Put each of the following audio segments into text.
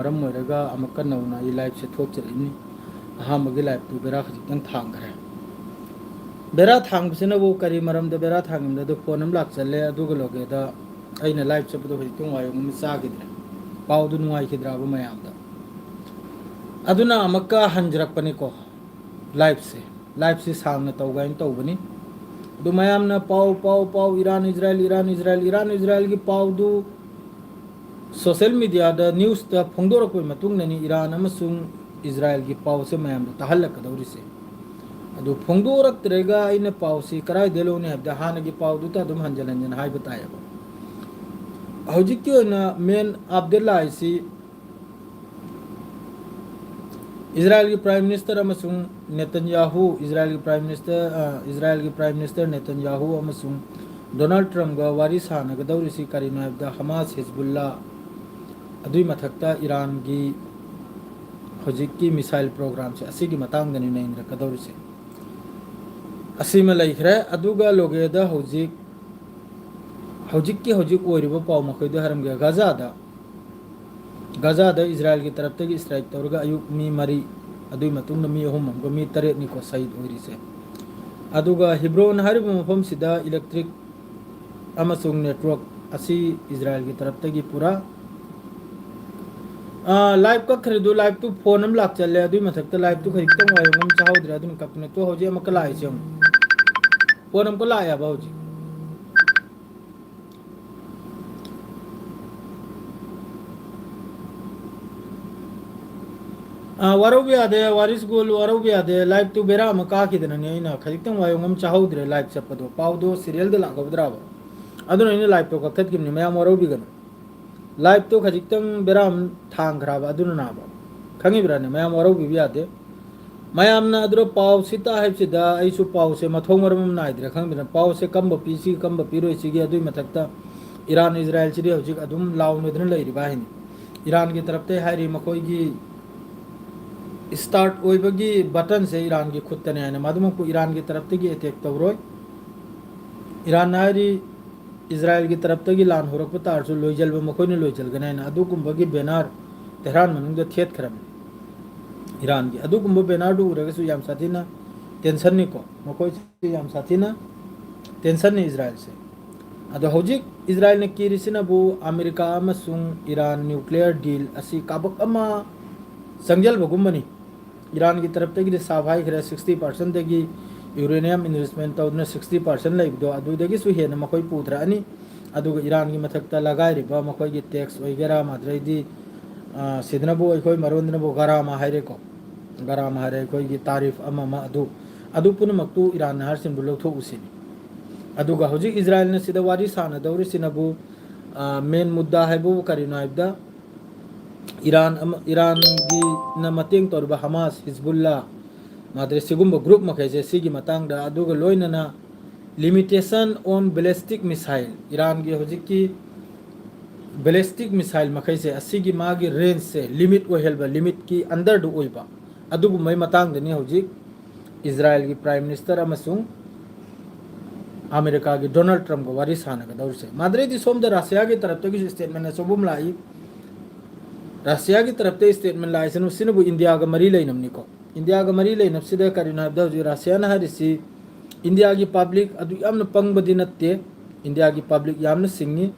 मरम मोरगा अमक नौना ये लाइफ से थोप चलनी अहमगी लाइफ तो बेरा खजितंग थांगरे बेरा थांगबसिना वो करी मरम द बेरा थांगम द फोन हम लाक चले अदुग लोगे द अइना लाइफ से बदो खजितंग वायो हम सागिद्रे पाउदु नुवाई खिद्राबो मयाम द अदुना अमका हंजरकपनी को लाइफ से सांगना तौगाइन तौबनी दु मयामना पाउ पाउ पाउ ईरान इजराइल की पाउदु सोशल मीडिया द न्यूज़ द फोंदोरक मतुंगनी ईरान अमसुंग इजराइल की पाउ से मयाम तहल्लकदौरी से अदु फोंदोरक्तरेगा इन पाउ से कराय देलोने हबदा हानगी पाउ दुता दुम हंजल हंजन हाय बतायबो हौजिकी ओना मेन अब्दुल्ला इसी इजराइल की प्राइम मिनिस्टर अमसुंग नेतन्याहू इजराइल की प्राइम मिनिस्टर नेतन्याहू अमसुंग डोनाल्ड ट्रम्प गा वारी सानगदौरी सी करिनो हबदा हमास हिजबुल्ला अदुई मथक्ता ईरान की हौजिकी मिसाइल प्रोग्राम से असी की मतंगदनी नैंद्र कदौरी से असी में लैखरे अदुगा लोगेदा हौजिक ओरिबो पाउ मखैदो हरमगे गाजादा इजराइल की तरफ तक स्ट्राइक तौरगा अयुक मी मरी अदुई मतुंग मी अहुम हमगो मी तरेत निको शहीद ओइरी से अदुगा हिब्रोन हरिबो मफम सिदा इलेक्ट्रिक अमसुंग नेटवर्क असी इजराइल की तरफ तक पूरा लाइव का खरीदो लाइव तो फोन हम लाक चले अदुई मथक्ता लाइव तो खरीदता वायो हम चाहोद्रे अदुम कपने तो होजे अमक लाइ से फोन हमको लाया बाउजी वारो भी आदे वारिस गोल वारो भी आदे लाइव तो बेरा मका की दनने इना खरीदता वायो हम चाहोद्रे लाइव चपदो पाउदो सीरियल द लागोद्राबो अदुन इन लाइव तो कखत किमनि मया वारो भी गन लाइव तो खजितंग बेराम थांग खराब अदुन नाबो खंगी बिराने मयाम वारो भी आदे मयाम ना अदरो पाव सिता है सिदा ऐसु पाव से मथोंग मरम नाइद्रे खंग बिरान पाव से कम पीसी कम पीरोय सिगी अदुई मथक्ता ईरान इजराइल सिरी हौजिक अदुम लाउनदन लैरि बाहिनी ईरान की तरफ ते हाइरि मखोई की स्टार्ट ओइबगी बटन से ईरान की खुदतने है मदुम को ईरान की तरफ ते अटैक तौरोय ईरान नाइरि इजराइल की तरफ तक लान होरक तारसु लोइजल मखोइने लोइजलगने अदुगुंबगी बेनार तेहरान मनुंग थेट खरम ईरान की अदुगुंब बेनार दु उरगसु याम साथीना टेंशन नि को मखोइ याम साथीना टेंशन नि इजराइल से अदो हौजिक इजराइल ने किरिसिना बु अमेरिका अमसुंग ईरान न्यूक्लियर डील असी काबक अमा संजल बगुंबनी ईरान की तरफ तक साफाई खरे 60% तकी यूरेनियम इन्वेस्टमेंट तौदना 60% लेबदो अदुदगी सु हेन मखोई पुथरानी अदुगा ईरान की मथक्ता लगाइरिबा मखोई की टैक्स वगैरह माद्रैदी सिदनबो अखोई मरोंदनबो गरामा हाइरेको गरामा हाइरे अखोई की तारीफ अमा अदु पुनमक्तु ईरान हारसिन बुलौथो उसिनी अदुगा हौजिक इजराइल ने सिदा वारी साना दौरि सिनबु मेन मुद्दा हैबु करिनो हाइबदा ईरान की न मतेंग तौरबा हमास हिजबुल्ला माद्रे सिगुम्ब ग्रुप मखैसे सिगी मतंगदा अदुगा लोइनना limitation on ballistic missile Iran की हौजिक की बैलिस्टिक मिसाइल मखैसे असिगी मागी रेंज से लिमिट ओहेलबा लिमिट की अंदर दु ओइबा अदुगु मै मतंगदनी हौजिक इजराइल की प्राइम मिनिस्टर अमसुंग अमेरिका की डोनाल्ड ट्रम्प को वारी सानगा दौर से माद्रे दी सोम द रशिया की तरफ तक स्टेटमेंट ने सोबुम लाई रशिया की तरफ ते स्टेटमेंट लाई सनु सिनबु इंडिया का मरी लेनमनी को इंडिया का मरी लेन सिदा करिना हबदा रशिया ना हरिसी इंडिया की पब्लिक अदु यामन पंगबदी नत्ते इंडिया की पब्लिक यामन सिंगी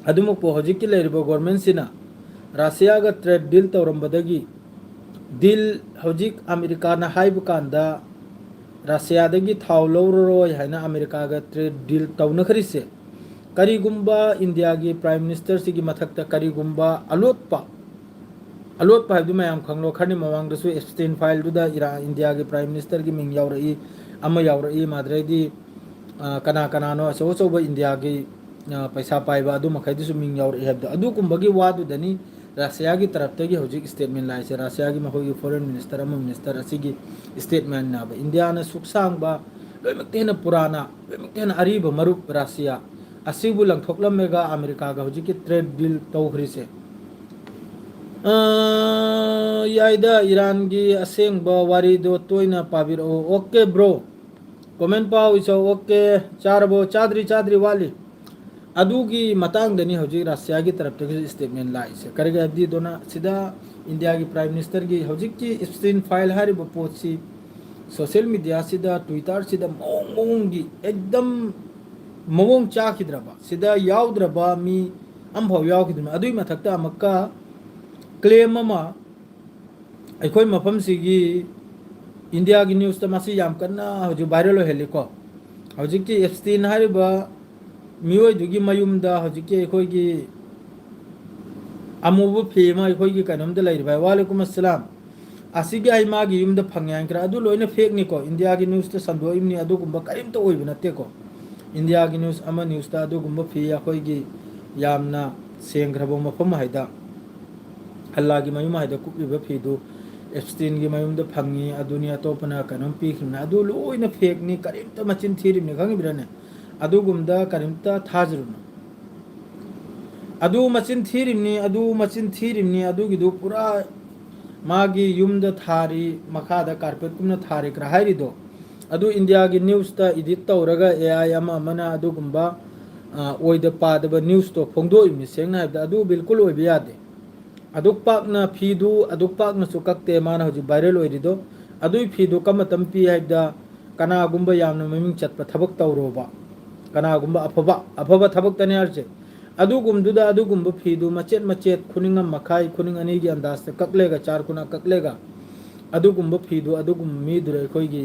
अदुमु पो हौजिक की लेरिबो गवर्नमेंट सिना रशिया का ट्रेड डील तौरंबदगी डील हौजिक अमेरिका ना हाइब कांदा रशिया दगी थाव लौरोय हैना अमेरिका का ट्रेड डील तौनखरिसे करीगुंबा इंडिया की प्राइम मिनिस्टर सिगी मथक्ता करीगुंबा अलोटपा है मैम खंगलो खरनी मवांगदसु एब्सटेन फाइल दुदा इंडिया के प्राइम मिनिस्टर की मिंग यावरई अमा यावरई माद्रेदी कना कनानो अचौचौब इंडिया की पैसा पाइबा अदु मखैदसु मिंग यावरई हैबदा अदु कुंबगी वादुदनी रशिया की तरफ तगी हौजिक स्टेटमेंट लाइसे रशिया की मखोगी फॉरेन मिनिस्टर अमा मिनिस्टर असिगी स्टेटमेंट नाबा इंडिया ना सुखसांगबा लोइमक्तेना पुराना लोइमक्तेना अरीब मरुप रशिया असिबु लंगथोकलमेगा अमेरिका का हौजिक ट्रेड डील तौखरिसे याइदा ईरान की असेंग वारी दो तोइना पाबिर ओके ब्रो कमेंट पाओ इस ओके चारबो चादरी वाली अदुगी मतंगदनी हौजिक रशिया की तरफ तक स्टेटमेंट लाइसे करगे हबदी दोना सिदा इंडिया की प्राइम मिनिस्टर की हौजिक की स्पिन फाइल हारिबो पोची सोशल मीडिया सिदा ट्विटर सिदा मोंगी एकदम मोंग चाखिद्रबा सिदा याउद्रबा मी अम्भव याउखिद्रबा अदुई मथक्ता अमक्का क्लेम अमा अखोई मफम सिगी इंडिया की न्यूज़ तमासी याम करना हौजिक वायरल हेलिको हौजिक की एप्स्टीन हारिबा मियोइदुगी मयुमदा हौजिक अखोई अमुबु फेमा अखोई कनमदा लैरिबा वालेकुम अस्सलाम असिगे आई मागी युमदा फंग्यांकरा अदु लोइना फेक निको इंडिया की न्यूज़ त संदोइमनी अदु गुंबा करिमता ओइब नतेको इंडिया की न्यूज़ अमा न्यूज़ ता अदु गुंबा फे अखोई यामना सेंग्रबो मफम हाइदा अल्लाह की मयुम हाइदा कुपिबा फेदु एप्स्टीन की मयुमदा फंगी अदुनी अतोपना कनम पीखना अदु लोइना फेक नि करिमता मचिन थीरिमने खंगिब्रने अदु गुंदा करिमता थाजरुना अदु मचिन थीरिमनी अदु गिदु पूरा मागी युमदा थारी मखादा कारपेट कुमना थारी क्रा हाइरिदो अदु इंडिया की न्यूज़ ता एडिट तौरगा एआई अमा मना अदु गुंबा ओइदा पादबा न्यूज़ तो फोंदोइमनि सेंगना हाइबदा अदु बिल्कुल ओइबा यादे अदुक पाकना फीदु अदुक पाकना सुकक्ते माना हजि वायरल ओइरिदो अदुई फीदु कमतम पी हाइबदा कनागुंबा यामना ममिंग चटपा थबक तौरोबा कनागुंबा अफबा थबक तने हरचे अदुगुमदुदा अदुगुंबा फीदु मचेत मचेत खुनिंग मखाई खुनिंग अनी की अंदाज से ककलेगा चार कुना ककलेगा अदुगुंबा फीदु अदुगुम मीदुरे अखोइगी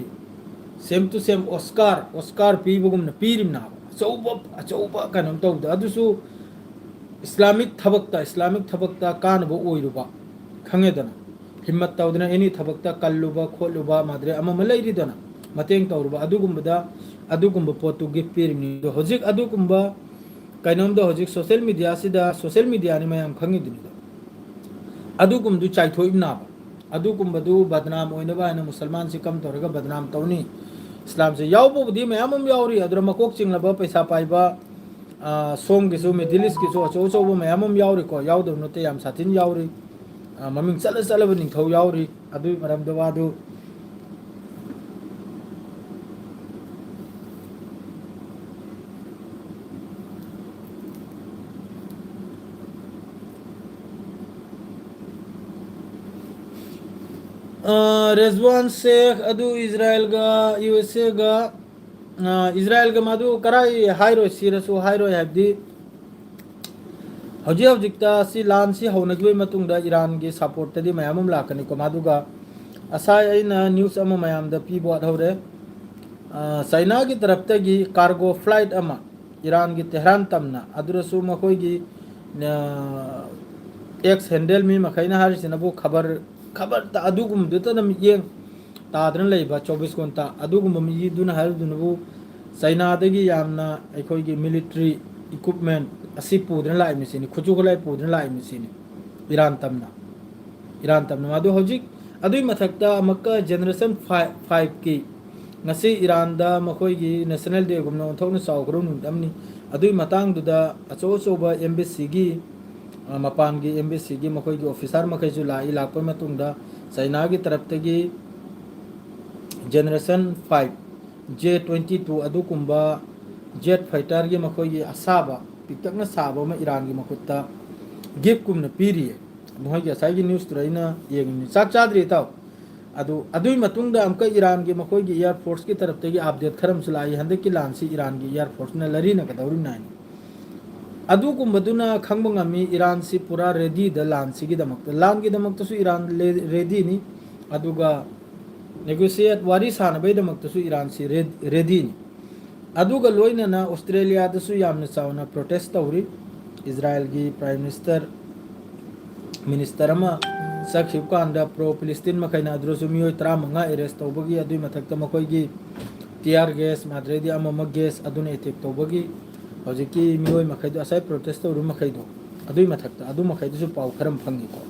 सेम टू सेम ऑस्कार पीबगुमना पीरिमना अचौबा कनम तौदा अदुसु इस्लामिक थबकता कानबो ओइरुबा खंगेदना हिम्मत तौदना एनी थबकता कल्लुबा खोलुबा माद्रे अमम लैरिदना मतेंग तौरुबा अदुगुंबदा अदुगुंबा पोतु गिफ्ट पीरिमनि होजिक अदुगुंबा कइनोमदा होजिक सोशल मीडिया नि मयाम खंगिदुनिदो अदुगुंदु चाइथोइबनाबा अदुगुंबदु बदनाम ओइनबा हाइना मुसलमान से कम तौरगा बदनाम तौनी इस्लाम से यावबोबदी मयाम यावरी अदुरा मकोक चिंगलबा पैसा पाइबा सोम किसु मिडिलिस किसु अचो अचोब मयाम यावरीको यावदब नते याम साथिन यावरी ममिंग चलबा निंथौ यावरी अदुई मरमदा वादु रेजवान शेख अदु इजराइल गा यूएसए गा इजराइल गा मादु कराई हाइरो सिरसु हाइरो हैबदी हौजी हौजिकता सि लान सि हौनगिबै मतुंगदा ईरान गे सपोर्ट तदि मयामम लाकनि को मादुगा असाय अइना न्यूज़ अमा मयामदा पीबो हौरे चाइना की तरफ तगी कार्गो फ्लाइट अमा ईरान की तेहरान तमना अदुरसु मखोइगी एक्स हैंडल मी मखैना हारिसिनबु खबर ता अदुगुम दुतना येंग तादन लेबा 24 घंटा अदुगुम मी दुना हारुदुनबु चाइना दगी यामना अखोइगी मिलिटरी इक्विपमेंट असि पुदन लाइ मिसिनी खुजुगलाई पुदन लाइ मिसिनी ईरान तमना मादु हौजिक अदुई मथक्ता अमक्का जनरेशन 5 की ngasi Iran da makhoi national day gumna onthokna chawgro nundamni adui matang duda acho choba embassy gi mapan gi embassy gi makhoi gi officer makhai ju lai lakpa matungda China gi taraf tagi generation 5 J-22 adu kumba jet fighter gi makhoi gi asaba pitakna saba ma Iran gi makhutta gift kumna piri mohoi gi asai gi news traina yengni chak chadri taw अदुई मतुंगदा अमका Iran की मखोई की air force की तरफ तगी update खरम सुलाई हंदे की लांसी Iran की air force ने लरी न कदौरी nine अदुगुंबदुना खंगबंगामी Iran सी पूरा रेडी द लांसी की दमक ईरान रेडी नि अदुगा नेगोशिएट वारी सानबे दमक ईरान सी रेडी नि अदुगा लोइना ऑस्ट्रेलिया दसु यामना चावना प्रोटेस्ट तौरी इजराइल की प्राइम मिनिस्टर अमा सखिब कांदा प्रो फिलिस्तीन मखैना अद्रोसु मियोय 35 अरेस्ट तौबगी अदुई मथक्ता मखोइगी टीआर गैस माद्रेदी अमम गैस अदुने अटैक तौबगी हौजिकी मियोय मखैदो असै प्रोटेस्ट तौरु मखैदो अदुई मथक्ता अदु मखैदसु पाउ खरम फंगिको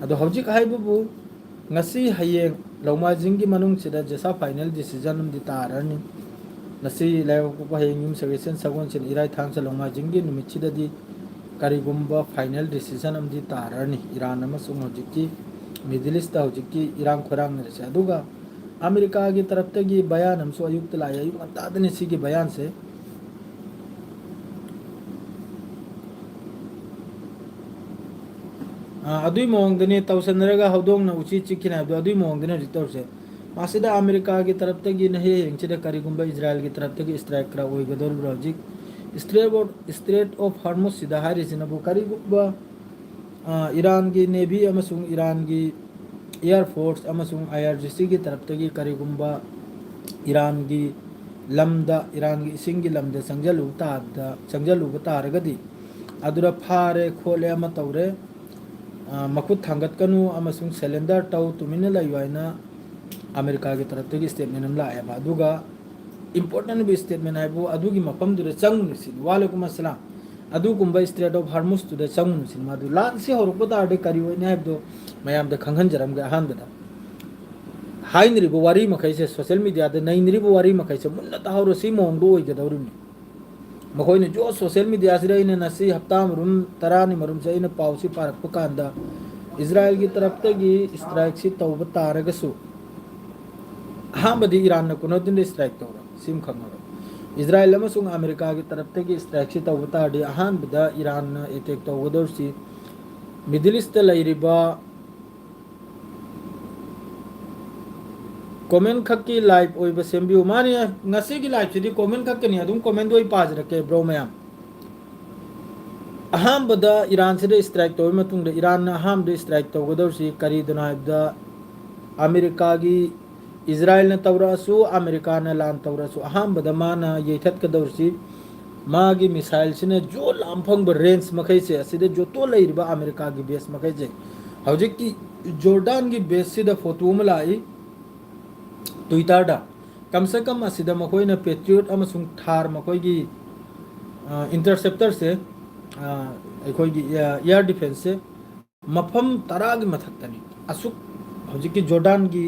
अदु हौजिक हाइबुबु ngasi hayeng lawmajingi manungchida jesa final decision umdi tarani ngasi layo ko hayeng yum suggestion sagon chen irai thangsa lawmajingi numichidadi karigumba final decision amdi tarani Iran amasung hojiki Middle East hojiki Iran khorang nese aduga America की तरफ तक बयान हमसो अयुक्त लाया अयुक्त तादने सी के बयान से अदुई मोंगदने तौसनरगा हौदोंगना उची चिकिना अदुई मोंगदने रितौरसे मासिदा America की तरफ तक नहीं हिंगचिदा करिगुंबा इजराइल की तरफ तक स्ट्राइक करा ओइगदोर ब्राजिक स्ट्रेट ऑफ हार्मुस सिदा हारिसिनबु करिगुंबा ईरान की नेवी अमसुंग ईरान की एयर फोर्स अमसुंग IRGC की तरफ तक करिगुंबा ईरान की लमदा ईरान की इसिंग की लमदा संजलुबा तारगदी अदुरा फारे खोले अमा तौरे मखुद थांगतकनु अमसुंग सिलेंडर तौ तुमिन लाइवाइना अमेरिका की तरफ तक स्टेटमेंट हम लाएबा अदुगा इंपोर्टेंट भी स्टेटमेंट है अदुगी मफम दुरे चंगनुसिन वालेकुम अस्सलाम अदुगुंबा स्ट्रेट ऑफ हार्मुस तुदे चंगनुसिन मादु लान से होरपदा आडे करिवने हाबदो मयाम द खंगहनजरम गे अहानबदा हाइनरिबो वारी मखैसे सोशल मीडिया दे नैनरिबो वारी मखैसे मुन्ना ताहरो सी मोंगदो ओइगदौरिनि मखोइने जो सोशल मीडिया से इन नसी हफ्ता मरुम तरानी मरुम से इन पाउसी पारक कांदा इजराइल की तरफ तगी स्ट्राइक सी तौब तारगसु अहमदी ईरान कुनोदिन स्ट्राइक तौर सिम खंगरो इजराइल अमसुंग अमेरिका की तरफ तगी स्ट्राइक सी तौब तारदि अहमदा ईरान अटैक तौगदौरसी मिडिल ईस्ट लैरिबा कमेंट खक्की लाइव ओइब सेम्बिउ माने ngasi की लाइव सिदी कमेंट खक्कनी अदुम कमेंट ओइ पाज रखे ब्रो मैम अहम बदा ईरान से स्ट्राइक तो मतुंग ईरान ना अहम दे स्ट्राइक तो गदरसी करी दुनाइबदा अमेरिका की इजराइल ने तौरासु अमेरिका ने लान तौरासु अहम बदा माना येथत कदरसी मागी मिसाइल सिने जो लामफंग ब रेंज मखै से असिदे जो तो लैरिबा अमेरिका की बेस मखै जे हौजिक की जॉर्डन की बेस सिदा फोटो मलाई ट्विटर कम से कम असिदा मखोइना पेट्रियट अमसुंग थार मखोइगी इंटरसेप्टर से अखोइगी एयर डिफेंस से मफम तरागी मथक्तनी असुक हौजिकी जॉर्डन की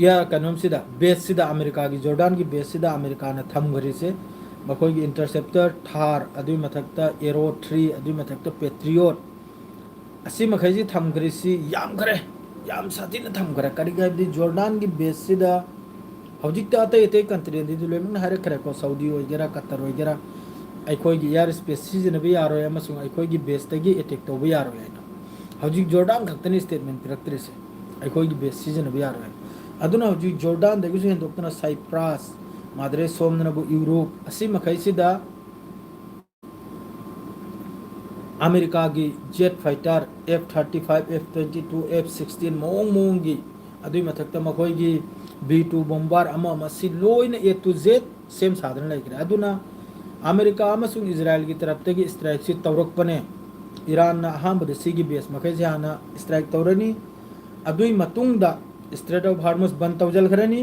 या कनम सिदा बेस सिदा अमेरिका की जॉर्डन की बेस सिदा अमेरिका ने थमगरी से मखोइगी इंटरसेप्टर थार अदुई मथक्ता एरो 3 अदुई मथक्ता पेट्रियट असी मखैजी थमगरी सी याम खरे याम साथी ने थमगरे करिगैबदी जॉर्डन की बेस सिदा हौजिकता अतै अतै कंट्री दी दुलेमन हारे खरे को सऊदी ओइगेरा कतर ओइगेरा अखोइगी एयर स्पेस सिजनबी यारो अमसुंग अखोइगी बेस तगी अटैक तौब यारो हैना हौजिक जॉर्डन खक्तनी स्टेटमेंट पिरक्तरे से अखोइगी बेस सिजनबी यारो है अदुना हौजिक जॉर्डन दगिसु हेंदोक्तना साइप्रस मादरे सोमनबु यूरोप असी मखैसिदा अमेरिका की jet fighter F-35 F-22 F-16 मोंग की अदुई मथक्ता मखोइगी B-2 बॉम्बर अमा मसी लोइन A to Z सेम साधन लाइकरे अदुना अमेरिका अमसुंग इजराइल की तरफ तगी स्ट्राइक सी तौरकपने ईरान ना अहमद सिगी बेस मखैसे हाना स्ट्राइक तौरनी अदुई मतुंगदा स्ट्रेट ऑफ हार्मुस बंद तौजल खरनी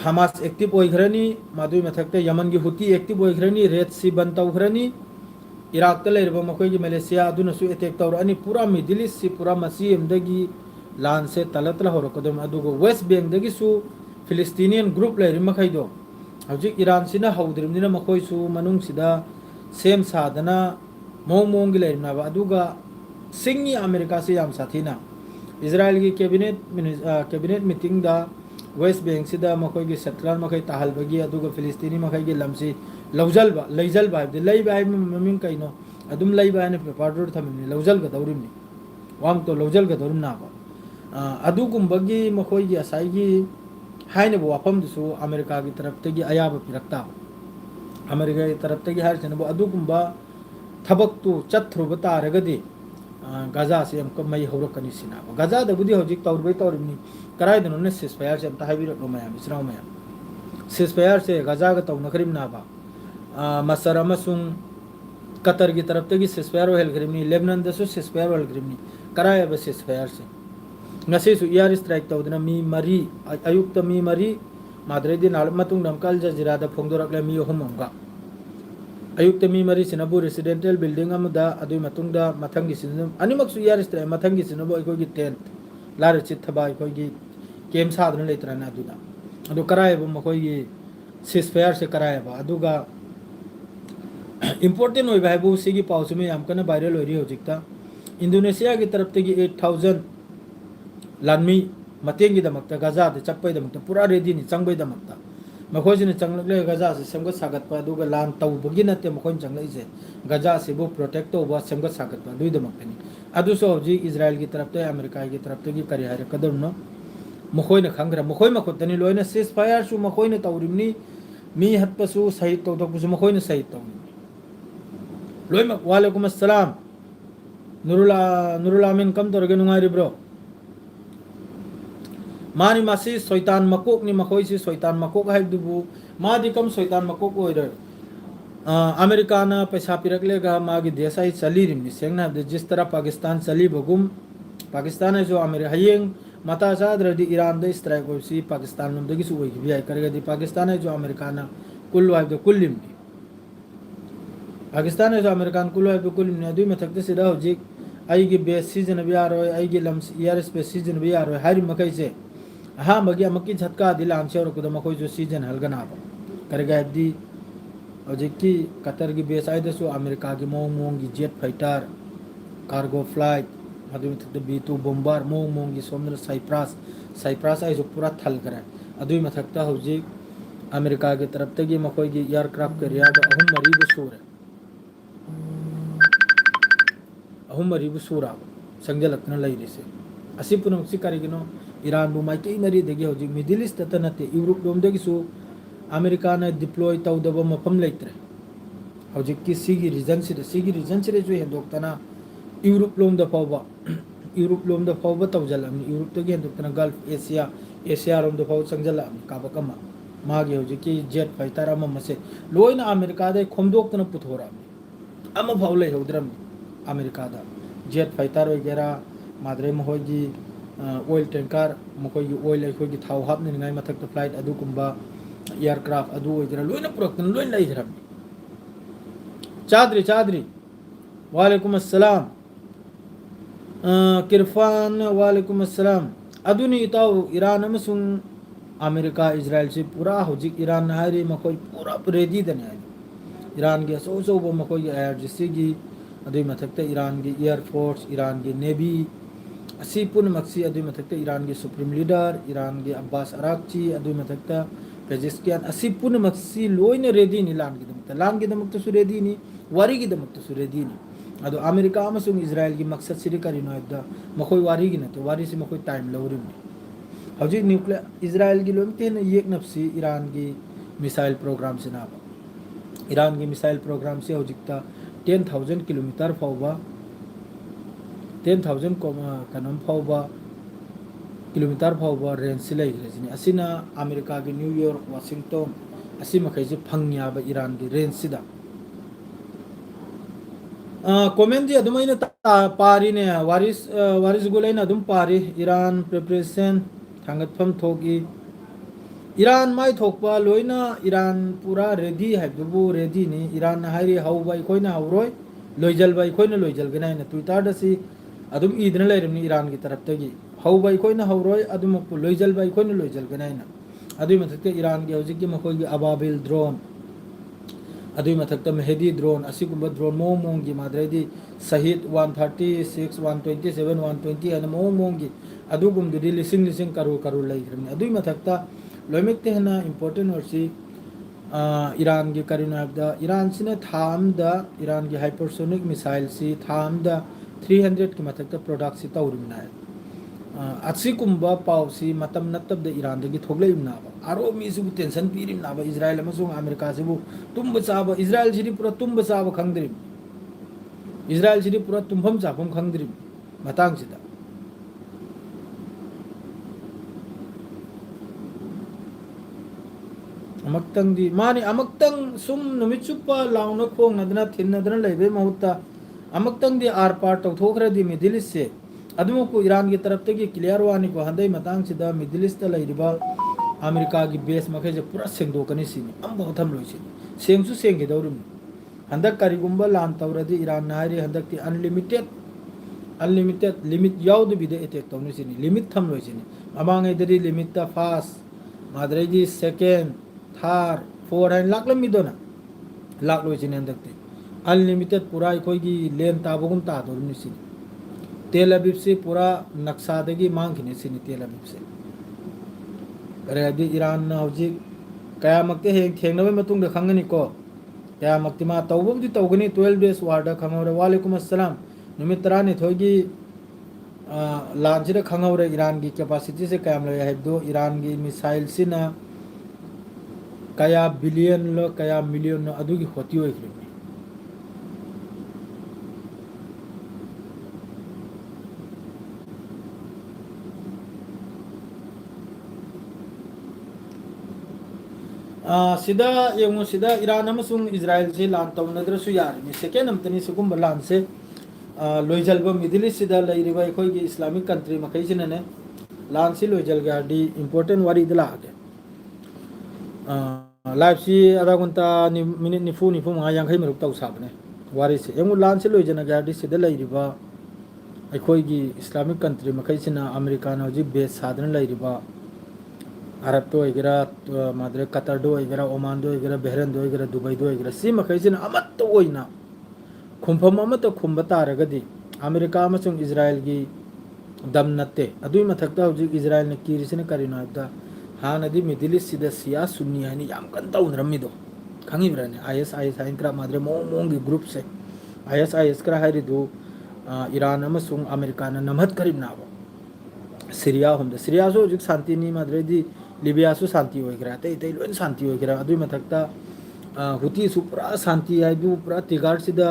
हमास एक्टिव ओइखरनी मादुई मथक्ता यमन की हुती एक्टिव ओइखरनी रेड सी बंद तौखरनी इराक मखोई मलेशिया अटैक तौर अनी पूरा मिडिल ईस्ट से पूरा मसीमदगी लान से तलतला होरकदम वेस्ट बैंक फिलिस्तीनियन ग्रुप लेरी मखैदो हौजिक ईरान सिना हौद्रिमनिना मखोइसु मनुंग सिदा सेम साधना मोंग लेरिनाबा अदुगा सिंगी अमेरिका से याम साथीना इजराइल की कैबिनेट मीटिंग दा वेस्ट बैंक सिदा मखोइगी सेटलर मखै ताहलबगी अदुगा फिलिस्तीनी मखैगी लमसी लौजलबा लैजलबा लैबा ममिंग कइनो अदुम लैबा ने पेपर थमिनी लौजल गदौरिमनी वाम तो लौजल गदौरिम नाबा अदुगुंबगी मखोइगी असाइगी हाइनबो वाफम दुसु अमेरिका की तरफ तगी अयाब पिरक्ता अमेरिका की तरफ तगी हार चनबो अदुगुंबा थबक तो चथ्रुब तारगदी गाजा से हमको मई होरकनी सिनाबा गाजा दबुदी हौजिक तौरबै तौरिमनी कराइदनो ने सिसफायर से हमता हाइबिरक मयाम इसराव मयाम सिसफायर से गाजा का तौनखरिम नाबा मसर अमसुंग कतर की तरफ तगी सिसफायर हेलग्रिमनी लेबनान दसु सिसफायर हेलग्रिमनी कराय बस सिसफायर से ngasisu एयर स्ट्राइक तौदना मी मरी अयुक्त मी मरी माद्रेदी नाल मतुंग नमकल जजिरा दा फोंगदोरकले मी होमंगा अयुक्त मी मरी सिनबु रेसिडेंशियल बिल्डिंग अमदा अदुई मतुंग दा मथंगी सिनम अनिमक्सु एयर स्ट्राइक मथंगी सिनबु अकोगी टेंट लार चित्थबा अकोगी केम साधन लेत्रना अदुदा अदु करायबु मकोगी सिसफायर से करायबा अदुगा इंपोर्टेंट होई भाईबु सिगी पाउस में यामकना वायरल होरी होजिकता इंडोनेशिया की तरफ तगी 8000 लानमी मतेंगी दमकता गाजा दे चप्पै दमकता पूरा रेडी नि चंगबै दमकता मखोजिने चंगलले गाजा से सेमगत सागतपा दुगा लान तौबगी नते मखोन चंगलैसे गाजा से बो प्रोटेक्ट तौबा सेमगत सागतपा दुई दमकनी अदुसो हौजी इजराइल की तरफ ते अमेरिका की तरफ ते की करी हारे कदमनो मखोइने खंगरा मखोइ मखुतनी लोइना सीज फायर सु मखोइने तौरिमनी मी हत्पसु शहीद तौदकसु मखोइने शहीद तौरिमनी लोइमा वालेकुम अस्सलाम नुरुल आमीन कम तौरगे नुंगाइरि ब्रो मानी मासी शैतान मकोक नि मखोइ से शैतान मकोक हाइबदुबु मादि कम शैतान मकोक ओइर अमेरिका ना पैसा पिरकलेगा मागी देश आई चली रिमनी सेंगना जिस तरह पाकिस्तान चली बगुम पाकिस्तान है जो अमेरिका हयेंग मता चाद्रदी ईरान दे स्ट्राइक होसी पाकिस्तान नुम दगी सु ओइ भी आई करेगा दी पाकिस्तान है जो अमेरिका ना कुल वाइब दे कुल लिमनी पाकिस्तान है जो अमेरिका कुल वाइब कुल लिमनी अदुई मथक से हौजिक आईगी बेस सीजन भी आरोय आईगी लम्स एयर स्पेस सीजन भी आरोय हारि मखै से हा मगी अमकी झटका दिलाम से और कुद मखोइ जो सीजन हलगना करेगा दी हौजिकी कतर की बेस आइदसु अमेरिका की मोंग की जेट फाइटर कार्गो फ्लाइट अदुई मथक B2 बॉम्बर मोंग की सोमन साइप्रस आई जो पूरा थल करे अदुई मथक हौजिक अमेरिका की तरफ तगी मखोइ की एयरक्राफ्ट कैरियर अहुम मरीब सूर अहुम मरीब सूरा संजलक्तन लैरिसे असी पुनमसी करिगिनो ईरान बु माइकई मरी देगी हौजिक मिडिल ईस्ट तत नते यूरोप लोम देगिसु अमेरिका ने डिप्लॉय तौदब मफम लेत्रे हौजिक की सिगी रीजन से जो हेंदोक्तना यूरोप लोम द फावबा तौजलमनि यूरोप तगी हेंदोक्तना गल्फ एशिया रोम द फाव संजलमनि काबकमा मागे हौजिक की जेट फाइटर अमा मसे लोइना अमेरिका दे खोमदोक्तना पुथोरामनि अमा फाव लेहौद्रमनि अमेरिका दा जेट फाइटर वगैरह माद्रे महोगी ऑयल टैंकर मखोगी ऑयल अखोगी थाव हापनिंगाई मथक फ्लाइट अदुकुंबा एयरक्राफ्ट अदु वगैरह लोइना पुरक्तन लोइन लैधरमनि चादरी वालेकुम अस्सलाम किरफान वालेकुम अस्सलाम अदुनी इताउ ईरान अमसुंग अमेरिका इजराइल से पूरा हौजिक ईरान हारि मखोइ पूरा रेडी दने ईरान के सो मखोइ IRGC की अदुई मथक्ते ईरान की एयरफोर्स ईरान की नेवी असी पुनमक्सी अदुई मथक्ते ईरान की सुप्रीम लीडर ईरान के अब्बास अराक्ची अदुई मथक्ता पेजिस्कियान असी पुनमक्सी लोइन रेडी नि लान की दमक्तसु रेडी नि वारी की दमक्तसु रेडी नि अदु अमेरिका अमसुंग इजराइल की मकसद सिरि करिनो हैदा मखोइ वारी की नते वारी से मखोइ टाइम लौरिमनि हौजिक न्यूक्लियर इजराइल की लोमते न येक नफसी ईरान की मिसाइल प्रोग्राम से नाबा ईरान की मिसाइल प्रोग्राम से हौजिकता 10,000 किलोमीटर फाउबा 10,000 कनम फाउबा किलोमीटर फाउबा रेंज से लेग्रेजिनी असिना अमेरिका की न्यूयॉर्क वाशिंगटन असी मखैसे फंगयाबा ईरान की रेंज सिदा कमेंट दी अदुमैना पारी ने वारिस गुलैना अदुम पारी ईरान प्रिपरेशन थांगतफम थोगी ईरान माई थोकपा लोइना ईरान पूरा रेडी हैबदुबु रेडी नि ईरान हाइरि हौबा इखोइना हौरोय लोइजलबा इखोइना लोइजलगनाइना ट्विटर दसी अदुम ईदना लेरमनि ईरान की तरफ तगी हौबा इखोइना हौरोय अदुमकु लोइजलबा इखोइना लोइजलगनाइना अदुई मथक्ते ईरान की हौजिकि मखोइगी अबाबिल ड्रोन अदुई मथक्ते मेहदी ड्रोन असिगुंबा ड्रोन मोंगी माद्रेदी शहीद 136 127 120 अन मोंगी अदुगुमदुदी लिसिंग करू लैग्रमनि अदुई मथक्ता लोइमेक्ते हना इम्पोर्टेंट होसी ईरान की करीनाबदा ईरान सिने थामदा ईरान की हाइपरसोनिक मिसाइल सी थामदा 300 की मथक्ता प्रोडक्ट सी तौरिमनाय असिकुंबा पाउसी मतम नत्तब द ईरान दगी थोगलेइमनाबा आरो मिसु टेंशन पीरिमनाबा इजराइल अमसुंग अमेरिका सिबु तुंब चाबा इजराइल सिदि पूरा तुंब चाबा खंगद्रिम इजराइल सिदि पूरा तुंफम चाफम खंगद्रिम मतंग सिदा अमक्तंग दी माने अमक्तंग सुम नुमित चुप्पा लाउन खोंग नदना थिन्नदना लेबे महुत्ता अमक्तंग दी आर पार तौथोखरे दी मिडिल ईस्ट से अदुमको ईरान की तरफ तगी क्लियर वानी को हंदई मतंग सिदा मिडिल ईस्ट लैरिबा अमेरिका की बेस मखे जे पूरा सेंगदोकनी सिनी अम बहुतम लोइसि सेंगसु सेंगे दौरुम हंदक करिगुंबा लान तौरदी ईरान नारी हंदक ती अनलिमिटेड लिमिट याउद बिदे अटैक तौनी सिनी लिमिट थम लोइसिनी अमांगे दरी लिमिट ता फास्ट माद्रेगी सेकेंड थार 4 है लाख लमीदोना लाख लोइसिनी हंदक ती अनलिमिटेड पूरा कोई लेन ताबगुम ता दौरुम सिनी तेल अबीब से पूरा नक्सादगी मांग खिने सिनी तेल अबीब से रेडी ईरान ना हौजिक कयामक्ते हेंग थेंगनबे मतुंग द खंगनी को कयामक्ति मा तौबुदी तौगनी 12 डेज वार्ड खंगोरे वालेकुम अस्सलाम नुमित तरानी थोगी लान से खंगौरे ईरान की कैपेसिटी से क्या लगे है दो ईरान की मिसाइल से ना कया बिलियन लो कया मिलियन लो अदुगी होती हो इकरी सिदा यंगो सिदा ईरान अमसुंग इजराइल से लान तौनद्रसु यारनि सेकेंड अमतनी सुगुम लान से लोइजलब मिडिल ईस्ट सिदा लैरिबा अखोइगी इस्लामिक कंट्री मखैसिनने लान से लोइजल गाडी इंपोर्टेंट वारी दला आगे लाइव से आधा घंटा मिनट निफु निफु मंगा यांखै मरुक तौ साबने वारी से यंगो लान से लोइजना गाडी सिदा लैरिबा अखोइगी इस्लामिक कंट्री मखैसिना अमेरिका न हजि बेस सादन लैरिबा अरब तो होगेरा माद्रे कतर दो होगेरा ओमान दो होगेरा बहरेन दो होगेरा दुबई दो होगेरा सी मखैसिना अमत ओइना खुंफम अमत खुंब तारगदि अमेरिका अमसुंग इजराइल की दम नत्ते अदुई मथक्ता हजि इजराइल ने कीरिसिना करिनो हाबदा हानदि मिडिल ईस्ट सिदा सिया सुन्नी हानि याम कन तौनरमिदो खंगिब्राने आईएस हाइन क्रा माद्रे मोंग की ग्रुप से आईएस क्रा हारिदु ईरान अमसुंग अमेरिका न नमहत करिबनाबो सीरिया हमदे सीरिया सो हजि शांति नि माद्रे दि लिबिया सु शांति होइग्रा तै तै लोइन शांति होइग्रा अदुई मथक्ता हुती सु पूरा शांति हाइदु पूरा तिगार सिदा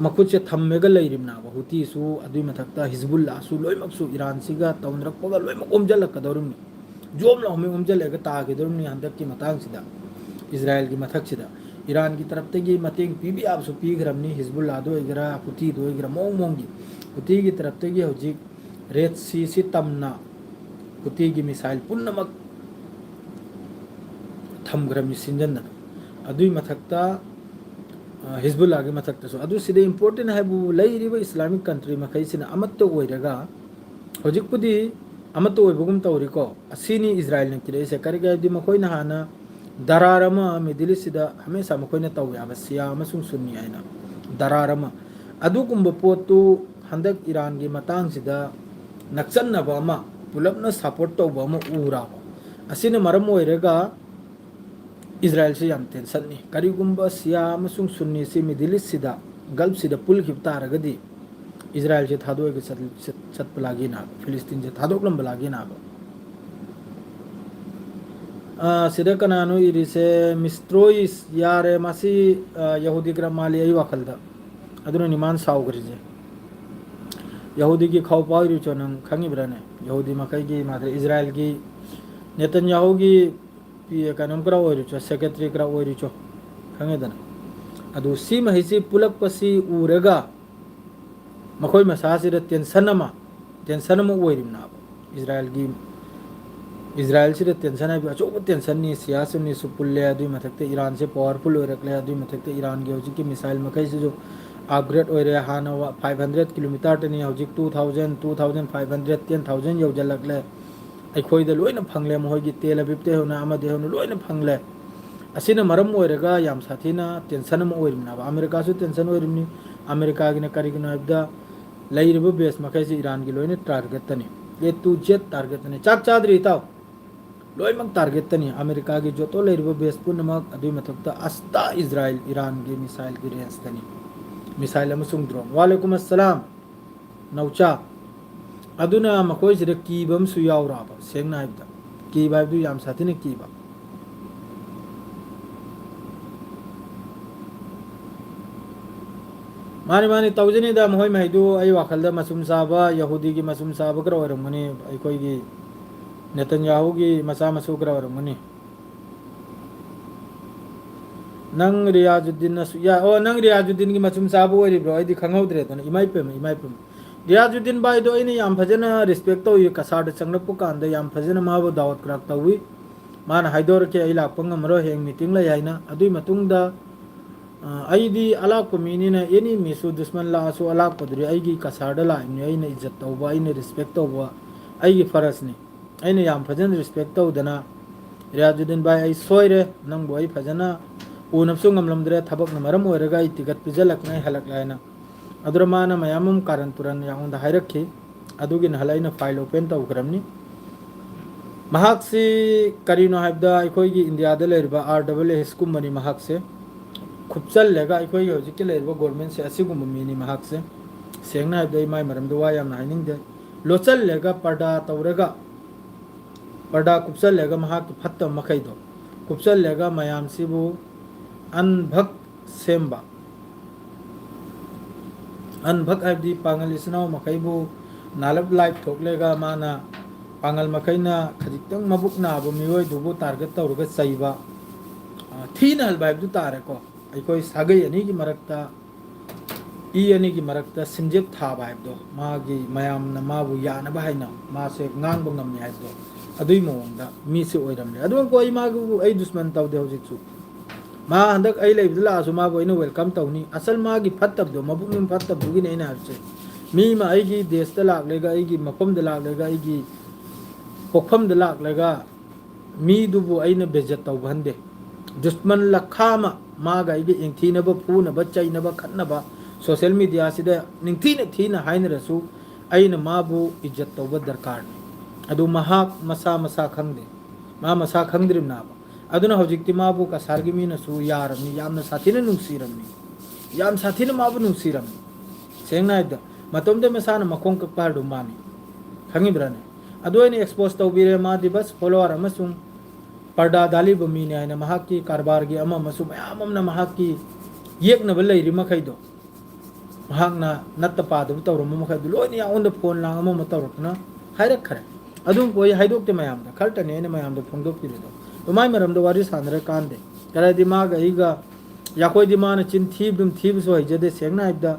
मकुचे थम्मेगा लैरिमनाबो हुती सु अदुई मथक्ता हिजबुल्ला सु लोइमक्सु ईरान सिगा तौनरकपगा लोइमक ओमजलकदौरुमनि जोम लहमे ओमजलेगा तागेदौरुमनि हंदकि मतांग सिदा इजराइल की मथक सिदा ईरान की तरफ तगी मतेंग पीबी आपसु पीग्रमनि हिजबुल्ला दो होइग्रा हुती दो होइग्रा मोंगी हुती की तरफ तगी हजि रेड सी तमना हुती की मिसाइल पुनमक थमग्रमनि सिंजन अदुई मथक्ता हिजबुल्ला के मथक्ता सो अदु सिदे इंपोर्टेंट है बु लैरिबा इस्लामिक कंट्री मखैसिना अमत्तो ओइरगा होजिकपुदी अमत्तो ओइबगुम तौरिको असिनी इजराइल ने किरे से करगे दि मखोइना हाना दरारमा मिडिल ईस्ट हमेशा मखोइना तौ याबा सिया अमसुंग सुन्नी आइना दरारमा अदुगुम्ब पोतु हंदक ईरान की मतांग सिदा नक्सन्नबा अमा पुलपना सपोर्ट तौबा अमा उराबा असिना मरम ओइरगा इजराइल से याम टेंशन नि करिगुम्बा सिया अमसुंग सुन्नी से मिडिल ईस्ट सिदा गल्फ सिदा पुल खिबतारगदि इजराइल से थादोगे चतपलागी ना फिलिस्तीन से थादोकलम बलागी ना सिदा कनानो इरिसे मिस्ट्रोइस यारे मासी यहूदी ग्राम माली आई वखलदा अदुना निमान साउगरिजे यहूदी की खाव पाउरि चोनंग खंगिब्राने यहूदी मकई की मात्र इजराइल की नेतन्याहू की कनम करा ओरिचो सेक्रेटरी करा ओरिचो खंगेदना अदु सी महिसी पुलक पसी उरगा मखोई मसासिर टेंशन अमा ओरिमना इजराइल से टेंशन है अचोब टेंशन नि सियासत नि सुपुल्ले अदुई मथक्ते ईरान से पावरफुल ओरकले अदुई मथक्ते ईरान की हौजी की मिसाइल मकई से जो अपग्रेड ओरे हाना 500 किलोमीटर तनी हौजी 2000 2500 10000 यौजलकले अखोइद लोइना फंगले मोहगी तेल अबिबते होना अमदे होना लोइना फंगले असिना मरम ओरगा याम साथीना टेंशन म ओरिमना अमेरिका सु टेंशन ओरिमनी अमेरिका गिना करिगना हबदा लैरिबो बेस मकई से ईरान की लोइना टारगेट तनी ए टू जेट टारगेट तनी चाक चादरी ताव लोइमक टारगेट तनी अमेरिका की जो तो लैरिबो बेस पुनमक अदुई मथक्ता अस्ता इजराइल ईरान की मिसाइल की रेंज तनी मिसाइल अमसुंग ड्रोन वालेकुम अस्सलाम नौचा अदुना मखोई सिरे कीबम सु यावराबा सेंगना हाइबदा कीबा हाइबदु याम साथीने कीबा मानी तौजनी दा मोहय महिदु आई वाखलदा मसुम साबा यहूदी की मसुम साबा करा ओरमनी अखोई की नेतन्याहू की मसा मसु करा ओरमनी नंग रियाजुद्दीन या ओ नंग रियाजुद्दीन की मसुम साबा ओरिब्रो आइदि खंगौद्रे तन इमाई पेम रियाजुद्दीन बाई दो इने याम फजना रिस्पेक्ट तो ये कसाड संगलपु कांदा याम फजना माबो दावत कराक तवी मान हाइदोर के आई लाकपंग मरो हेंग मीटिंग ला याइना अदुई मतुंगदा आईदी अलाक मीनीना एनी मिसु दुश्मन लासु अलाक पदरी आईगी कसाड ला इने इज्जत तौबा इने रिस्पेक्ट तौबा आईगी फरस ने आईने याम फजन रिस्पेक्ट तौदना रियाजुद्दीन बाई आई सोइरे नंगबो आई फजना उनबसु ngमलमद्रे थबक न मरम ओरगा आई तिगत पिजलक नै हलक लायना अदुर माना मयामम कारण तुरन याउंदा हाइरखि अदुगिन हलाइना फाइल ओपन तौग्रमनी महाक्सी करीनो हाइबदा अखोइगी इंडिया दा लेरिबा आरडब्ल्यूएस कुमनी महाक्से खुपचल्लेगा अखोई हौजिक लेरबो गवर्नमेंट से असिगुम मीनी महाक से सेंगना हाइबदे माय मरम दुवा याम नाइनिंग दे लोचल्लेगा पर्दा तौरेगा पर्दा खुपचल्लेगा महाक फत्तम मखैदो खुपचल्लेगा मयाम सिबु अनभक सेम्बा अनभक हाइबदी पांगल इसनाव मखैबु नालब लाइफ थोकलेगा माना पांगल मखैना खजितंग मबुक नाबो मियोय दुबु टारगेट तौरगा चैबा थीना हलबाइबदु तारेको अखोई सागै अनि की मरक्ता ई अनि की मरक्ता सिमजेब थाबा हाइबदो मागी मयामना माबु यानबा हाइना मासे ngang ngamni हाइबदो अदुई मोंगदा मीसे ओइरमले अदु कोई मागु आई दुश्मन तौदे हौजिकसु मा हंदक आई लेबदला आसु मा बोइनो वेलकम तौनी असल मागी फत्तबदो मबुक निम फत्तबदुगी नेना हरसे मी मा आईगी देशदा लागलेगा आईगी मफमदा लागलेगा आईगी पोखमदा लागलेगा मी दुबु आइना बेजत तौबहंदे दुश्मन लखामा मागा आईगी इंथीनबा फूनबा चैनबा खन्नबा सोशल मीडिया सिदा निंथीना थीना हाइनरसु आइना माबु इज्जत तौबा दरकार अदु महाक मसा मसा खंगदे मा मसा खंगद्रिम नाबा अदुना हौजिकति माबु कसारगी मीनसु यारमनी यामना साथीना नुंगसिरमनी याम साथीना माबु नुंगसिरमनी सेंगनाइद मतोमदे मसाना मखोंग कपारदु मानी खंगिब्राने अदु आइना एक्सपोज तौबिरे मादि बस फॉलोअर अमसुंग पर्दा दालिब मीने आइना महाकी कारबारगी अमा मसु मयाममना महाकी येकनबा लैरि मखैदो महाकना नत्ता पादबु तौरम मखैदु लोइना याउंदा फोन लांग अमा तौरकना हाइरक खरे अदुम कोई हाइदोक्ते मयामदा खरटने ने मयामदा फोंदोक्तिरिदो माय मरमदा वारी सानरे कांदे करा दिमाग आइगा याकोई दिमाना चिन थीबदुम थीबसु हाइजदे सेंगना हाइबदा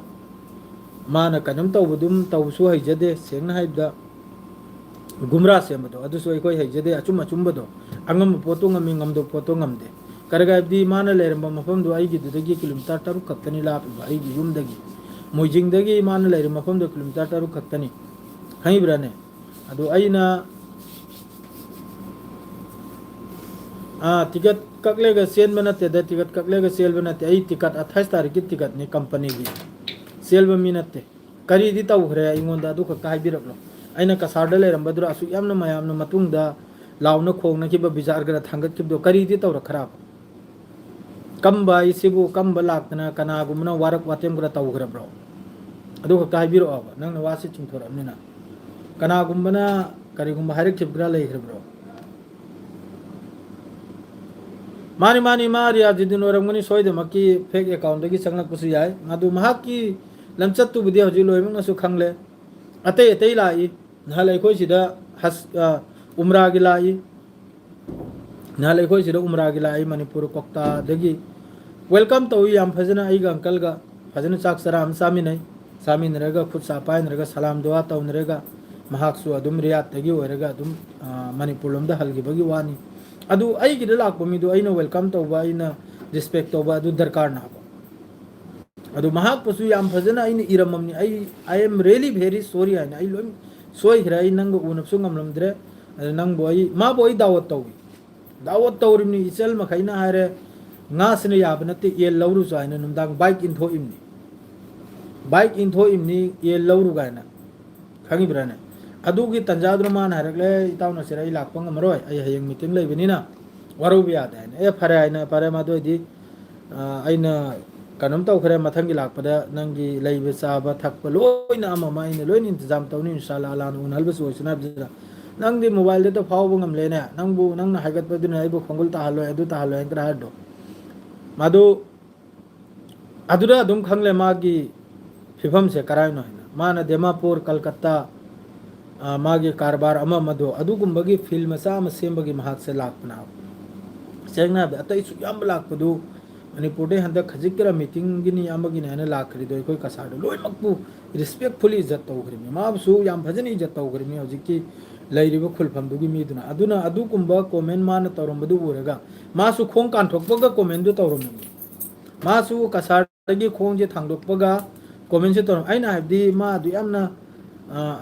माना कनम तौबदुम तौसु हाइजदे सेंगना हाइबदा गुमरा सेमबदो अदुसु अखोई हाइजदे अचुम अचुमबदो अंगम पोतो ngami ngamdo पोतो ngamde करगायबदी माना लेरंबा मफमदो आइगी दुदगी किलोमीटर 6 खक्तनी लापिबा आइगी युमदगी मोइजिंगदगी माना लेरंबा मफमदो किलोमीटर 6 खक्तनी खैब्राने अदु आइना टिकट ककलेगा सेल बनते द टिकट ककलेगा सेल बनते आई टिकट 28 तारीख की टिकट ने कंपनी की सेल बमिनते करी दी तौखरे अइंगोंदा अदु खक्का हाइबिरकलो अइना कसारदा लेरंबदुरा असु यामना मयामना मतुंगदा लाउना खोंगना किबा बिजार गरा थांगत किबदो करी दी तौरा खराब कम्बा इसिबु कम्बा लाक्तना कनागुमना वारक वातेम गरा तौखरब्रो अदु खक्का हाइबिरो आबा नंगना वासि चिंथोरमनिना कनागुमना करिगुमबा हाइरक खिबग्रा लेखरब्रो मानी मानी मारिया जिदिन ओरमगनी सोइदमकी फेक अकाउंट दगी संगलकपसु याय मादु महाकी लमचत्तु बुदि हजि लोइमंगसु खंगले अतै अतै लाई नहलै खोइ सिदा हस उमरा गी लाई नहलै खोइ सिदा उमरा गी लाई मणिपुर कोक्ता दगी वेलकम तौई याम फजना आइगा अंकल गा फजना चाक सरा हम सामिनै सामिनरगा खुद सापाइनरगा सलाम दुआ तौनरगा महाकसु अदुम रियात दगी ओरगा अदुम मणिपुर लोमदा हलगिबगी वानी अदु आइगिदा लाकपो मिदु आइना वेलकम तौबा आइना रिस्पेक्ट तौबा अदु दरकार नाबो अदु महाक पसु याम फजना आइना इरममनी I am really very sorry आइना आई लोम सोई हिरा आई नंग उनपसु ngमलमद्रे नंग बोई मा बोई दावत तौरिमनी इचल मखैना हारे ngasne yabnate ye lawru zaina numdang bike intho imni ye lawru gaina khangi brane अदुगी तंजाद्रमान हरगले इताउना सिराई लाकपंग मरोय आई हयंग मीटिंग लेबनिना वरु बिया दायन ए फरे आइना फरे मादोइदी आइना कनम तौखरे मथंगी लाकपदा नंगी लेबे चाबा थकप लोइना अममा आइना लोइन इंतजाम तौनी इंशाल्लाह अल्लाह नु उनहलबस ओइसना बिजरा नंगदी मोबाइल दे तो फावबो ngमलेना नंगबु नंगना हाइगतपदिना आइबो खंगुल ताहलो अदु ताहलो एंकरा हदो मादु अदुरा दुम खंगले मागी फिफम से करायनो हैना माना देमापुर कलकत्ता मागे कारबार अमा मदो अदुगुंबगी फिल्म मसा अमा सेमबगी महाक से लाकपना सेंगना अतै सु याम लाकपदु मणिपुर दे हंदा खजिकरा मीटिंग गिनी यामगी ने लाखरिदो कोई कसाडो लोय मकपु रिस्पेक्टफुली इज्जत तौग्रिमी माबसु याम फजनी इज्जत तौग्रिमी हजिकी लैरिबो खुलफमदुगी मीदुना अदुना अदुगुंबा कमेंट मान तौरमबदु उरगा मासु खोंग कानथोकपगा कमेंट दु तौरमनी मासु कसाडगी खोंजे थांगदोकपगा कमेंट से तौरम आइना हाबदी मा अदु यामना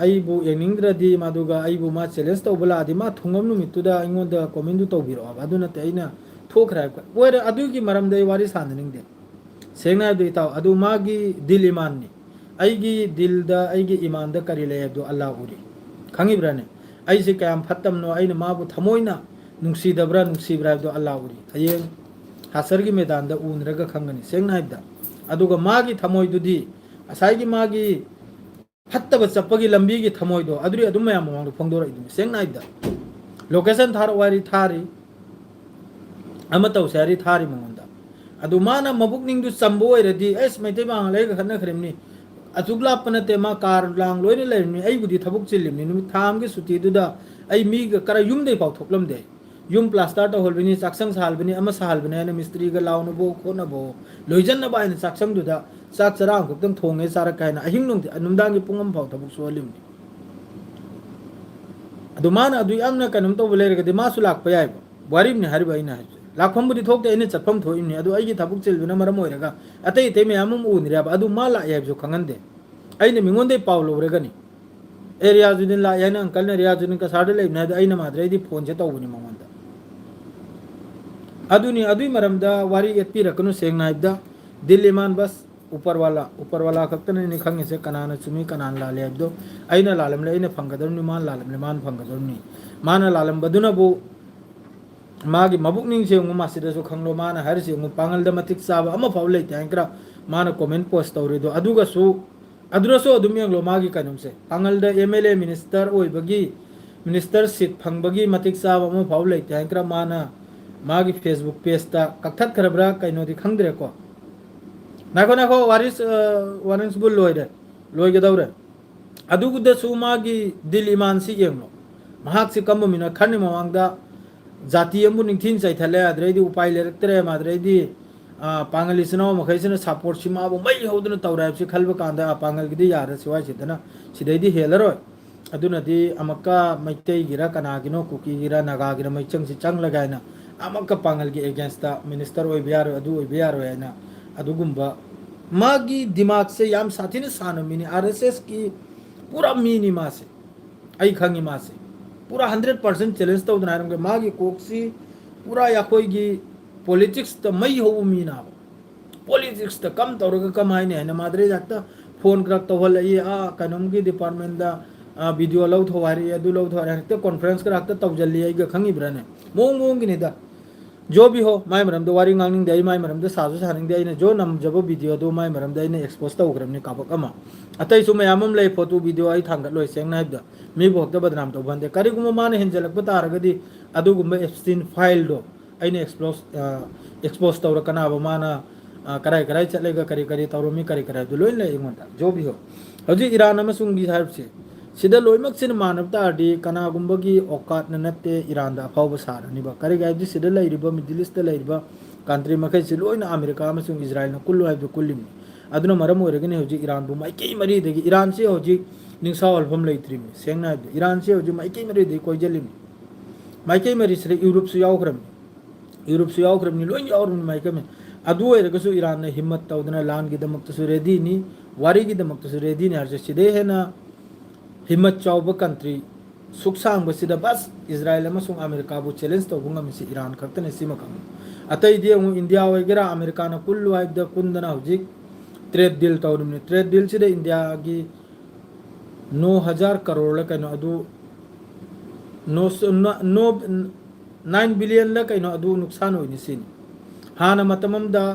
आइबु येनिंग्रदी मादुगा आइबु मा चैलेंज तौबला आदि मा थुंगम नुमितुदा इंगोंदा कमेंट दु तौबिरो अदुना ते आइना थोखरा ओरे अदुगी मरमदे वारी साननिंगदे सेंगना दु इताव अदु मागी दिल ईमाननी आइगी दिलदा आइगी ईमानदा करिले अदु अल्लाह उरी खंगिब्राने आइसे कयाम फत्तमनो आइना माबु थमोइना नुंसीदब्रा नुंसीब्रा अदु अल्लाह उरी हयें हासर की मैदान उनरगा खंगनी सेंगना हाइबदा अदुगा मागी थमोइदुदी असाइगी मागी फत्तब चप्पगी लंबी की थमोइदो अदुरी अदुम मयाम ममांग फोंदोरइदु सेंगना हाइबदा लोकेशन थार वारी थारी अमा तौसारी थारी मंगोंदा अदु माना मबुकनिंग दु चंबो ओइरदी एस मैते बांग लेगा खन्ना खरेमनी अचुगला पनते मा कार लांग लोइने लेरनी आई बुदी थबुक चिलिमनी नुमि थाम के सुती दुदा आई मी करा युम दे पाउ थोकलम दे युम प्लास्टर तो होलबिनी चाक्संग सालबिनी अमा सालबिनी ने मिस्त्री गा लाउन बो खोना बो लोइजन ना बाइन चाक्संग दुदा चाक चरा खुतम थोंगे सारा कायना अहिंग नुंग नुमदांग की पुंगम पाउ थबुक सोलिमनी अदु माना अदु यामना कनम तो बोलेरगा दे मासु लाक पयाय वारिम ने हरिबा इना लाखम बुदी थोकते इने चतफम थोइनी अदु आइगी थबुक चिलबिना मरम ओइरगा अतै ते मयाम उनिराबा अदु माला याब जो खंगंदे अने मिंगोंदे पाउ लौरगनी ए रियाजुद्दीन ला याना अंकल ने रियाजुद्दीन का साडे लेबना अने माद्रेदी फोन से तौबनी मंगोंदा अदुनी अदुई मरमदा वारी एपी रकनु सेंगनाइबदा दिल ईमान बस ऊपर वाला खक्तने नि खंगे से कनाना चुमी कनान लाले अब्दो अइना लालम ले अइना फंगदरनी मान लालम ले मान फंगदरनी माना लालम बदुना बो मागी मबुकनिंग से उंग मासिदसु खंगलो माना हर से उंग पांगलदा मतिक साबा अमा फाव लेते अंकरा माना कमेंट पोस्ट तौरिदो अदुगसु अदुरसो अदुमियंगलो मागी कनुम से पांगलदा एमएलए मिनिस्टर ओइबगी मिनिस्टर सीट फंगबगी मतिक साबा अमा फाव लेते अंकरा माना मागी फेसबुक पेज ता कक्थत खरबरा कइनोदि खंगद्रे को नाको वारिस बुल लोइगदौरे अदुगुदसु मागी दिल ईमान सी येंगलो महाक से कम मिना खनि मवांगदा जाति अमु निंथिन चाइथले अद्रेदी उपाय लेरक्तरे माद्रेदी पांगलिसनो मखैसनो सपोर्ट सिमाबो मै होदन तौराबसि खलबा कांदा पांगलगिदि यार सिवाय सिदना सिदैदी हेलरो अदुनदी अमक्का मैतै गिरा कनागिनो कुकी गिरा नागा गिरा मैचंग सि चंग लगायना अमक्का पांगलगी अगेंस्ट द मिनिस्टर ओइ बियारो अदु ओइ बियारो हैना अदुगुम्बा मागी दिमाग से याम साथी ने सानो मिनी आरएसएस की पूरा मीनी मासे आई खंगी मासे पूरा 100% चैलेंज तो उदनारम के मागी कोक्सी पूरा या कोई की पॉलिटिक्स तो मई हो मीना पॉलिटिक्स तो कम तौर कम आइने है ना मादरे जाता फोन करक तो हल ये कनम की डिपार्टमेंट दा वीडियो लौ थवारी अदु लौ थवारी तो कॉन्फ्रेंस कर रखता तब जल्दी आई खंगी ब्रने मोंग की निदा जो भी हो माय मरम दो वारी ngang दे माय मरम दो साजु सानिंग दे जो नम जब वीडियो दो माय मरम दे ने एक्सपोज तो उग्रम ने कापक अमा अतै सु मयामम ले photo video I थांगत Loy Seng naib the मी भोक द बदनाम तो बंदे करी गुम मान हेंजलक बतारगदी अदु गुम एप्स्टीन फाइल दो आइने एक्सपोज तो रकना ब माना कराई चलेगा करी तौरमी करी दो लोय ले इंगोंदा जो भी हो हजि ईरान अमसुंग बि हाइब से सिदा लोइमक सिन मानवता आदि कनागुंबगी औकात नते ईरान दा फाव सारनिबा करी गाइदि सिदा लैरिबा मिडिल ईस्ट लैरिबा कंट्री मखै सि लोइना अमेरिका अमसुंग इजराइल न कुल्लो हाइब कुल्लिम अदुना मरम ओरगने होजि ईरान बु माइके मरी दगी ईरान से होजि निंसा अल्फम लैत्रिम सेंगना ईरान से होजि माइके मरी दगी कोइजलिम माइके मरी से यूरोप से यावख्रम नि लोइन यावरम माइके में अदु ओरगसु ईरान ने हिम्मत तौदना लान गी दमक्तसु रेडी नि वारी गी दमक्तसु रेडी नि हरजे सिदे हेना हिम्मत चाउब कंट्री सुखसांग बसिदा बस इजराइल अमसुंग अमेरिका बु चैलेंज तो बुंगा मिसी ईरान खक्तने सिमा खम अतै दे इंडिया वगैरह अमेरिका न कुल्लु हाइब द कुंदना हुजिक ट्रेड डील तौरमने ट्रेड डील सिदे इंडिया की 9000 करोड़ ल कनो अदु 9 बिलियन ल कनो अदु नुकसान होइनि सिन हाना मतमम दा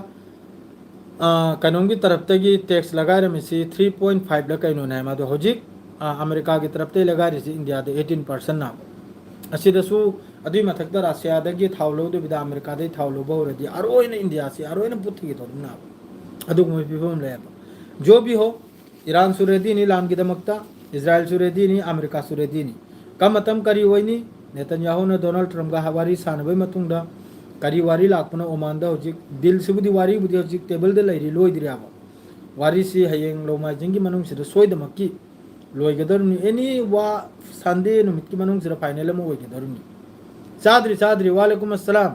कनोंगी तरफ तगी टैक्स लगा रमिसी 3.5 ल कनो ना मा दो हुजिक अमेरिका की तरफ ते लगा रही इंडिया दे 18% ना असिदसु अदुई मथक्ता रशिया दगी थावलो दो बिदा अमेरिका दे थावलो बहुरदी अरोइन इंडिया से अरोइन पुथगी तो ना अदु मोय पिफम ले जो भी हो ईरान सुरेदी नि लान की दमकता इजराइल सुरेदी नि अमेरिका सुरेदी नि कम मतम करी होइनी नेतन्याहु ने डोनाल्ड ट्रम्प का हवारी सानबे मतुंगदा करी वारी लाखपना ओमान दा होजिक दिल सिबुदी वारी बुदी होजिक टेबल दे लैरी लोय दिराबा वारी सी हयेंग लोमा जिंगी मनुंग से सोयदमकी लोयगदरनी एनी वा संडे नुमित की मनुंग सिरा फाइनल में होयगदरनी चादरी वालेकुम अस्सलाम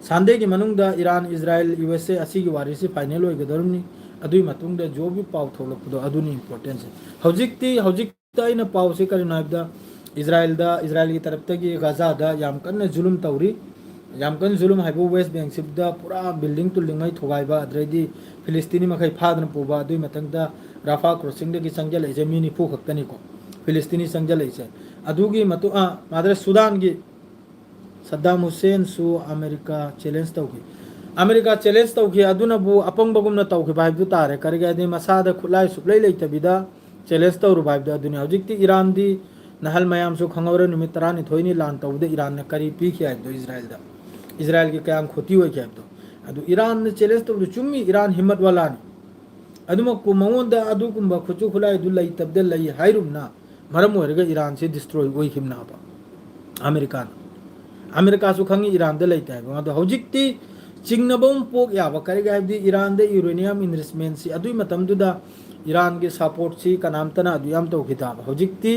संडे की मनुंग दा ईरान इजराइल यूएसए असी की वारी से फाइनल होयगदरनी अदुई मतुंग दा जो भी पाव थोलकदो अदुनी इंपोर्टेंस हौजिकता इन पाव से करी नाइबदा इजराइल की तरफ तक गाजा दा याम कन्न जुलुम तौरी याम कन्न जुलुम हाइबो वेस्ट बैंक सिबदा पूरा बिल्डिंग तुलिंग मै थोगाइबा अद्रेदी फिलिस्तीनी मखै फादन पुबा अदुई मतंग दा राफा क्रॉसिंग दगी संजल ऐसे मी निफू खक्तनी को फिलिस्तीनी संजल ऐसे अदुगी मतु मादरे सुदान की सद्दाम हुसैन सु अमेरिका चैलेंज तौकी अमेरिका चैलेंज तौकी अदुनबु अपंगबगुमना तौकी बाइबदु तारे करगे मसाद खुलाई सुप्लाई लेतबिदा चैलेंज तौरु बाइबदु अदुनि हौजिकति ईरान दी नहल मयाम सु खंगौरे निमित 12 लान तौदे ईरान ने करी पी खिया दो इजराइल की कयाम खोती होय खिया दो अदु ईरान ने चैलेंज तौदु चुम्मी ईरान हिम्मत वाला ने अदुमकु मंगोंदा अदुकुंबा खुचु खुलाई दु लई तबदे लई हाइरुमना मरम ओरगे ईरान से डिस्ट्रॉय होय खिमना बा अमेरिका सु खंगी ईरान दे लईता है अदु हौजिकति चिंगनबम पोक याबा करगे हाइबदि ईरान दे यूरेनियम इन्वेस्टमेंट सी अदुई मतमदुदा ईरान के सपोर्ट सी कनामतना अदु याम तौखिताब हौजिकति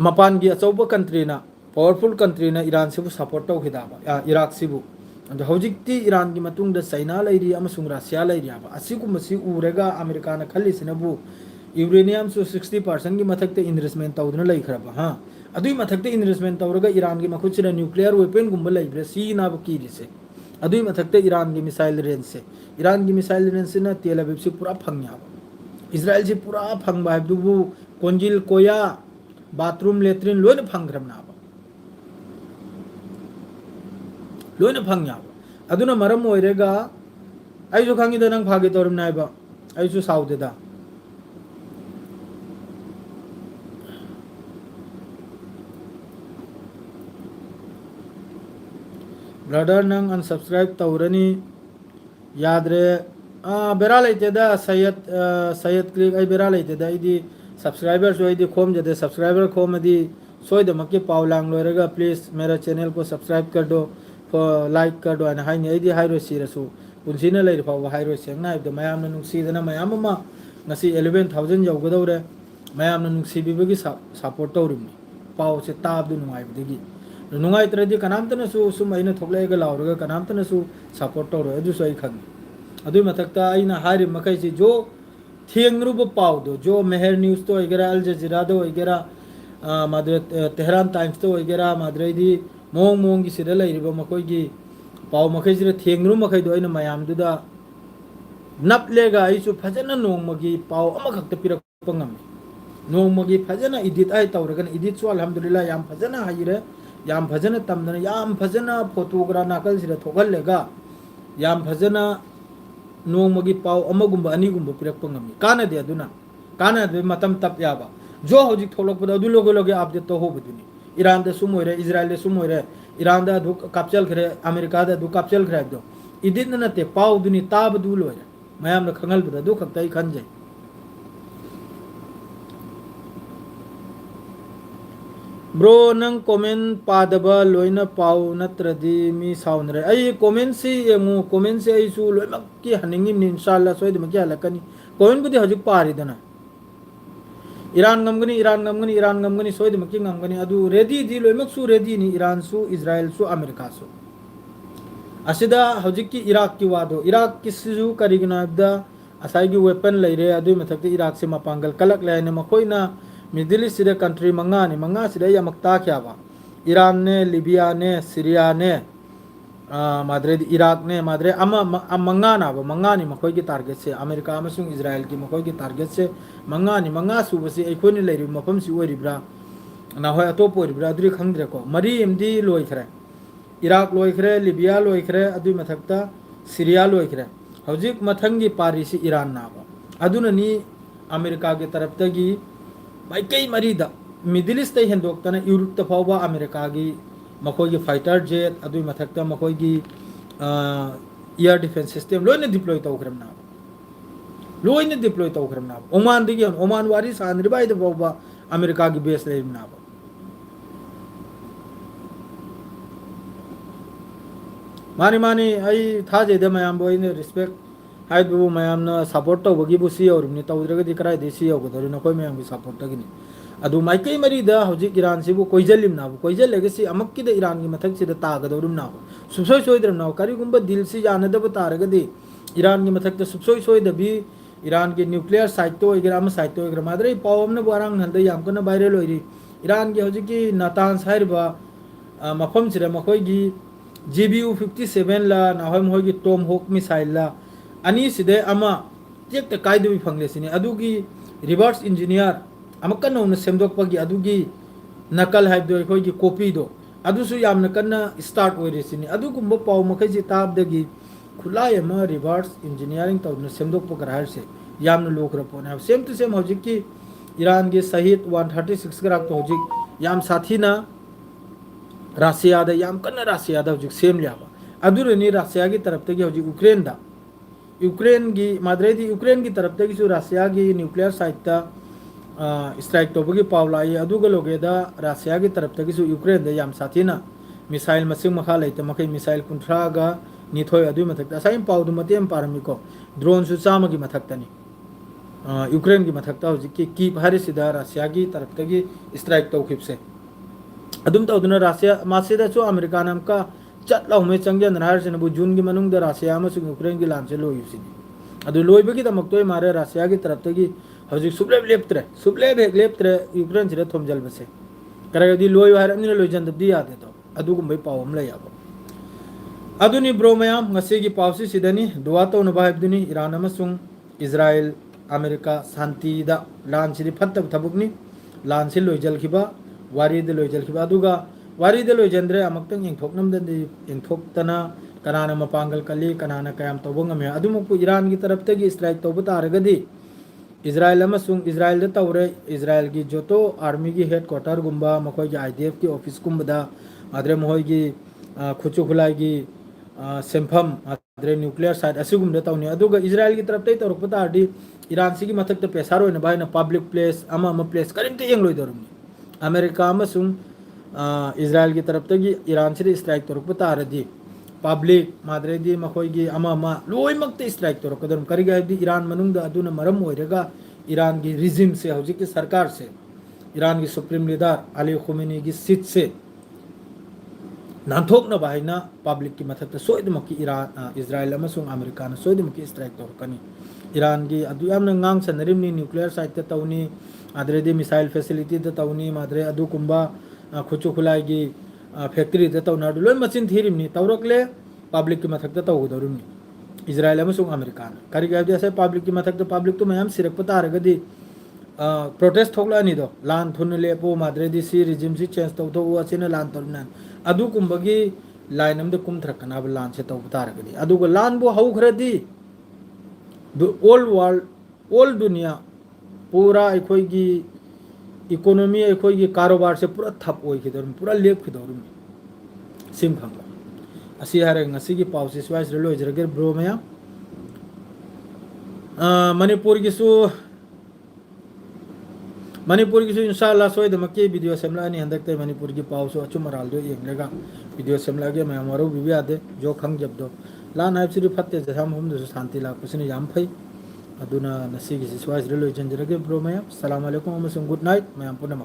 मपान की अचौब कंट्री ना पावरफुल कंट्री ना ईरान से सपोर्ट तौखिताब इराक सिबु अदु हौजिकति ईरान की मतुंगदा चाइना लैरी अमसुंग रशिया लैरी आबा असिगुमसी उरेगा अमेरिका ना खल्लिसिनबु यूरेनियम सु 60% की मथकते इन्वेस्टमेंट तौदना लैखरबा हां अदुई मथकते इन्वेस्टमेंट तौरगा ईरान की मखुचिना न्यूक्लियर वेपन गुंबा लैब्रे सी नाब कीरिसे अदुई मथकते ईरान की मिसाइल रेंज से ना तेल अवीव से पूरा फंगयाबा इजराइल से पूरा फंगबा हाइबदुबु कोंजिल कोया बाथरूम लेट्रिन लोइन फंगरमनाबा लोइन फंगयाबा अदुना मरम ओइरेगा आइजु खंगिदा नंग फागे तौरमनाइबा आइजु साउदेदा ब्रदर नंग अनसब्सक्राइब तौरनी यादरे बेरा लेतेदा सैयद क्लिक आई बेरा लेतेदा इदी सब्सक्राइबर जो इदी खोम जदे सब्सक्राइबर खोम अदी सोइद मक्के पावलांग लोरेगा प्लीज मेरा चैनल को सब्सक्राइब कर दो लाइक कर दो अन हाइने इदी हाइरो सिरसु पुंसिना लेर फाव हाइरो सेंगना इद मयाम न नुसीदना मयाम मा ngasi 11000 जौगदौरे मयाम न नुसीबिबगी सपोर्ट तौरिमनि पाव से ताबदु नुंगाइबदगी नुंगाइत्रदि कनामतनसु सुम आइना थोकलेगा लाउरगा कनामतनसु सपोर्ट तौरो अदुसु आई खंग अदुई मथक्ता आइना हारि मखैसि जो थियंगरुब पावदो जो मेहर न्यूज तो वगैरह अल जजीरा दो वगैरह मादरे तेहरान टाइम्स तो वगैरह मादरेदी मोंग की सिदा लैरिबा मखोइगी पाव मखैसिरा थियंगरु मखैदो आइना मयामदुदा नपलेगा आइसु फजना नोंगमगी पाव अमखक्ता पिरकपा ngami नोंगमगी फजना एडिट आई तौरगन एडिट सु अल्हम्दुलिल्लाह याम फजना हाइरे याम फजना तमदना याम फजना फोटोग्रा नाकल सिदा थोगल्लेगा याम फजना नोंगमगी पाव अमगुंबा अनिगुंबा पिरकपा ngami कानदे अदुना कानदे मतम तप याबा जो हौजिक थोलकपदा अदु लोगे अपडेट तो होबदुनी ईरान दा सुमोइरे इजराइल दा सुमोइरे ईरान दा दु कापचल खरे अमेरिका दा दु कापचल खरे दो इदिन नते पाव दुनी ताब दु लोइरे मयाम न खंगल बदा दु खक्ताई खंजे ब्रो नंग कमेंट पादबा लोइना पाव नत्रदि मी साउनरे आई कमेंट से एमु कमेंट से आइसु लोइमक की हनिंगी इंशाल्लाह सोइद मकी हलकनी कमेंट बुदी हजुक पारिदना ईरान गमगनी सोइद मकी गमगनी अदु रेडी दी लोइमक सु रेडी नि ईरान सु इजराइल सु अमेरिका सु असिदा हजुक की इराक की वादो इराक की सु करिगनाबदा असाई की वेपन लैरे अदु मथकते इराक से मपांगल कलक लेने मखोइना मिडिल ईस्ट सिदे कंट्री मंगा सिदे यमकता क्याबा ईरान ने लिबिया ने सीरिया ने मादरे इराक ने मादरे मंगा नि मखोई की टारगेट से अमेरिका अमसुंग इजराइल की मखोई की टारगेट से मंगा सुबसे एखोनि लेरि मफम सि ओरिब्रा ना होय अतोप ओरिब्रा अदुरि खंद्रे को मरी एमडी लोइखरे इराक लोइखरे लिबिया लोइखरे अदुइ मथक्ता सीरिया लोइखरे हौजिक मथंगी पारी से ईरान नाबा अदुननी अमेरिका के तरफ तगी माइकई मरीदा मिडिल ईस्ट हेंदोक्तना यूरोप तफावबा अमेरिका की मखोई फाइटर जेट अदुई मथक्ता मखोई एयर डिफेंस सिस्टम लोइने डिप्लॉय तौखरमना ओमान दिगी ओमान वारी सानरिबाई दफावबा अमेरिका की बेस लेमना मानी आई थाजे दे मयाम बोइने रिस्पेक्ट हाइबु मयामना सपोर्ट तौबगी बुसी औरमनि तौद्रगदि कराय देसी औगदरि नखोय मयाम की सपोर्ट तगिनि अदु माइकई मरीदा हौजिक ईरान सिबु कोइजलिमनाबु कोइजलेगसी अमक्की द ईरान की मथक सिदा तागदौरुमनाबु सुसोय सोयद्रमनाबु करिगुंबा दिल सि जानदब तारगदि ईरान की मथक सुसोय सोयदबि ईरान के न्यूक्लियर साइट तो वगैरह अम साइट तो वगैरह मादरे पावमने बोरांग हंदे यामकना वायरल होइरि ईरान की हौजिकी नातांस हाइरबा मफम सिदा मखोयगी GBU 57 ला नाहोय मखोयगी टॉम होक मिसाइल ला अनि सिदे अमा टेक कायदबि फंगलेसिनि अदुगी रिवर्स इंजीनियर अमकन सेमदोकपगी अदुगी नकल हाइबदो अखोयगी कॉपी दो अदुसु यामना कन्ना स्टार्ट ओइरेसिनी अदुगुम्बो पाउ मखैजि ताबदगी खुलाई अमा रिवर्स इंजीनियरिंग तौना सेमदोक पकर से यामना लोकरा पोना सेम टू सेम हौजिक की ईरान के शहीद 136 ग्राक तो हौजिक याम साथीना रशिया दा याम कन्ना रशिया दा हौजिक सेम लियाबा अदुरनी रशिया की तरफ तगी हौजिक यूक्रेन दा यूक्रेन की माद्रेदी यूक्रेन की तरफ तगी रशिया की न्यूक्लियर साइट ता स्ट्राइक तौबगी पावलाई अदुगा लोगेदा रशिया की तरफ तगी यूक्रेन दा याम साथीना मिसाइल मसिंग मखा लेते मखै मिसाइल कुंथ्रागा निथोय अदुई मथक असाइम पाउदु मतेम पारमिको ड्रोन सु चामा की मथकतनी यूक्रेन की मथकता हौजिक की हरिसिदा रशिया की तरफ तगी स्ट्राइक तौखिबसे अदुम तौदुना रशिया मासिदा सु अमेरिका नाम का चटलाउ में चंगजन हारसिनबु जून की मनुंग दा रशिया अमसुंग यूक्रेन की लान से लोयुसिनी अदु लोइबगी दमक्तोय मारे रशिया की तरफ तगी हौजिक सुबलेब हेक लेप्त्रे यूक्रेन सिरे थोमजल बसे करगदी लोय हारनिना लोयजंदबदी यादे तो अदुगुम्बै पावम लयाबो अदुनी ब्रो मयाम ngasi पावसी सिदनी दुआ तौन बाहायबदुनी ईरान अमसुंग इजराइल अमेरिका शांति दा लान सिरि फत्तब थबुकनी लान सिल लोयजलखिबा वारी दे लोयजलखिबा अदुगा वारी दे लोयजंद्रे अमक्तंग इंथोकनमदनी इंथोक्तना कनाना मपांगल कली कनाना कयाम तौबंगमे अदुमुकु ईरान की तरफ तगी स्ट्राइक तौब तारगदी इजराइल अमसुंग इजराइल दा तौरे इजराइल की जोतो आर्मी की हेडक्वार्टर गुम्बा मखोय की आईडीएफ की ऑफिस गुम्बदा आद्रे महोय की खुचु खुलाई की सेंफम आद्रे न्यूक्लियर साइट असिगुमदे तौनी अदुगा इजराइल की तरफ तै तौरक पतारदी ईरान सिगी मथक ते पेसार होइना बायना पब्लिक प्लेस अमा प्लेस करिमते येंगलोय दरुमनी अमेरिका अमसुंग इजराइल की तरफ तगी ईरान सिरी स्ट्राइक तौरक पतारदी पब्लिक माद्रेदी मखोयगी अमा लोइमक्ते स्ट्राइक तौरक कदरम करिगायदी ईरान मनुंगदा अदुना मरम ओइरेगा ईरान की रिजिम से हौजिक की सरकार से ईरान की सुप्रीम लीडर अली खुमैनी की सीट से नाथोकना बायना पब्लिक की मथक सोइदमकी ईरान इजराइल अमसुंग अमेरिका सोइदमकी स्ट्राइक तौरकनी ईरान की अदुयामना ngang सनरिमनी न्यूक्लियर साइट ते तौनी आद्रेदी मिसाइल फैसिलिटी ते तौनी माद्रे अदु कुंबा खुचु खुलाई की फैक्ट्री ते तौना लोय मचिन थीरिमनी तौरकले पब्लिक की मथक ते तौगदरुमनी इजराइल अमसुंग अमेरिका करिगायदी असे पब्लिक की मथक ते पब्लिक तो मयाम सिरक पतारगदी प्रोटेस्ट थोकलानी दो लान थुन लेपो माद्रेदी सी रिजिम सी चेंज तौथो असिना लान तौना अदु कुंबगी लाइन अमदे कुमथरकना लान से तौब तारगदी अदुगा लान बो हौखरदी ऑल वर्ल्ड ऑल दुनिया पूरा अखोगी इकोनॉमी अखोगी कारोबार से पूरा थप ओइखिदरुम पूरा लेपखिदरुम सिम खंगला असी हारे ngasi की पाउसी स्वाइस रेलो इजरगे ब्रो मया मणिपुर की इंशाल्लाह सोइदमके वीडियो सेमलानी हंदकते मणिपुर की पाउसो अचुमराल दो येंगलेगा वीडियो सेमलागे मैं मारो बिबी आदे जो खंग जब दो ला नाइब सिरि फत्ते जहाम हम दो शांति ला कुसने याम फै अदुना नसी की स्वाइस रेलो जंजरगे ब्रो मया अस्सलाम वालेकुम गुड नाइट मैं पुनम